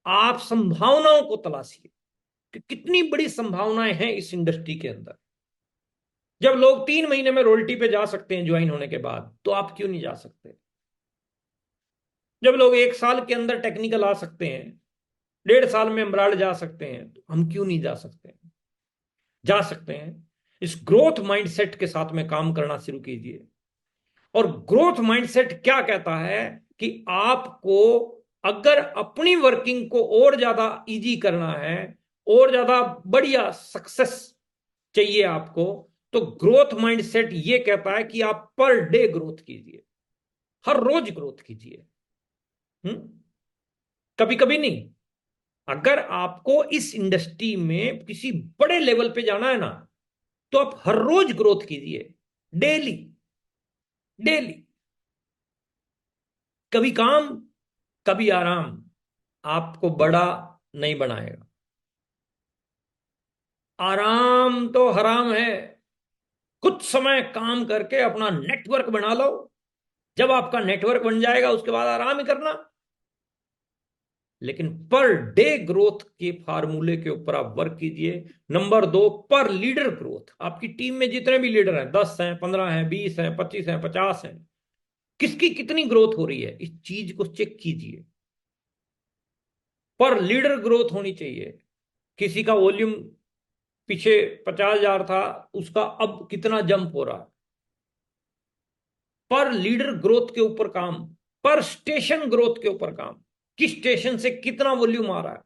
आप संभावनाओं को तलाशिए कि कितनी बड़ी संभावनाएं हैं इस इंडस्ट्री के अंदर। जब लोग 3 महीने में रोयल्टी पे जा सकते हैं ज्वाइन होने के बाद, तो आप क्यों नहीं जा सकते? जब लोग 1 साल के अंदर टेक्निकल आ सकते हैं, 1.5 साल में एमराल्ड जा सकते हैं, तो हम क्यों नहीं जा सकते? जा सकते हैं। इस ग्रोथ माइंडसेट के साथ में काम करना शुरू कीजिए। और ग्रोथ माइंडसेट क्या कहता है कि आपको अगर अपनी वर्किंग को और ज्यादा इजी करना है, और ज्यादा बढ़िया सक्सेस चाहिए आपको, तो ग्रोथ माइंडसेट ये कहता है कि आप पर डे ग्रोथ कीजिए, हर रोज ग्रोथ कीजिए। कभी कभी नहीं। अगर आपको इस इंडस्ट्री में किसी बड़े लेवल पे जाना है ना, तो आप हर रोज ग्रोथ कीजिए, डेली डेली। कभी काम, कभी आराम आपको बड़ा नहीं बनाएगा। आराम तो हराम है। कुछ समय काम करके अपना नेटवर्क बना लो। जब आपका नेटवर्क बन जाएगा, उसके बाद आराम ही करना। लेकिन पर डे ग्रोथ के फार्मूले के ऊपर आप वर्क कीजिए। नंबर 2, पर लीडर ग्रोथ। आपकी टीम में जितने भी लीडर हैं, 10 हैं, 15 हैं, 20 हैं, 25 हैं, 50 हैं, किसकी कितनी ग्रोथ हो रही है, इस चीज को चेक कीजिए। पर लीडर ग्रोथ होनी चाहिए। किसी का वॉल्यूम पीछे 50,000 था, उसका अब कितना जंप हो रहा है। पर लीडर ग्रोथ के ऊपर काम, पर स्टेशन ग्रोथ के ऊपर काम। किस स्टेशन से कितना वॉल्यूम आ रहा है,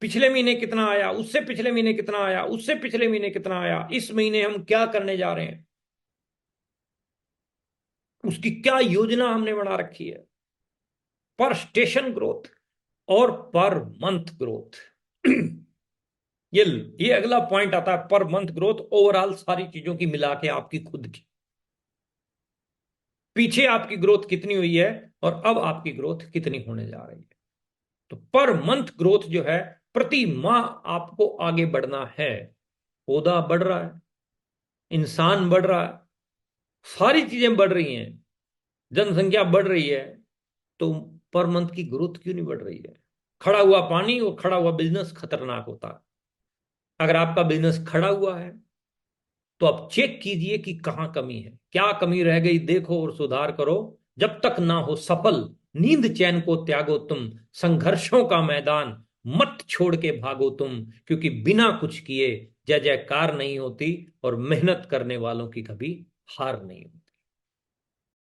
पिछले महीने कितना आया, उससे पिछले महीने कितना आया, उससे पिछले महीने कितना आया, इस महीने हम क्या करने जा रहे हैं, उसकी क्या योजना हमने बना रखी है। पर स्टेशन ग्रोथ और पर मंथ ग्रोथ। ये ये अगला पॉइंट आता है, पर मंथ ग्रोथ। ओवरऑल सारी चीजों की मिला के आपकी खुद की, पीछे आपकी ग्रोथ कितनी हुई है और अब आपकी ग्रोथ कितनी होने जा रही है। तो पर मंथ ग्रोथ जो है, प्रति माह आपको आगे बढ़ना है। पौधा बढ़ रहा है, इंसान बढ़ रहा है, सारी चीजें बढ़ रही हैं, जनसंख्या बढ़ रही है, तो पर मंथ की ग्रोथ क्यों नहीं बढ़ रही है? खड़ा हुआ पानी और खड़ा हुआ बिजनेस खतरनाक होता है। अगर आपका बिजनेस खड़ा हुआ है, तो आप चेक कीजिए कि कहाँ कमी है, क्या कमी रह गई, देखो और सुधार करो। जब तक ना हो सफल, नींद चैन को त्यागो तुम, संघर्षों का मैदान मत छोड़ के भागो तुम, क्योंकि बिना कुछ किए जय जयकार नहीं होती, और मेहनत करने वालों की कभी हार नहीं होती।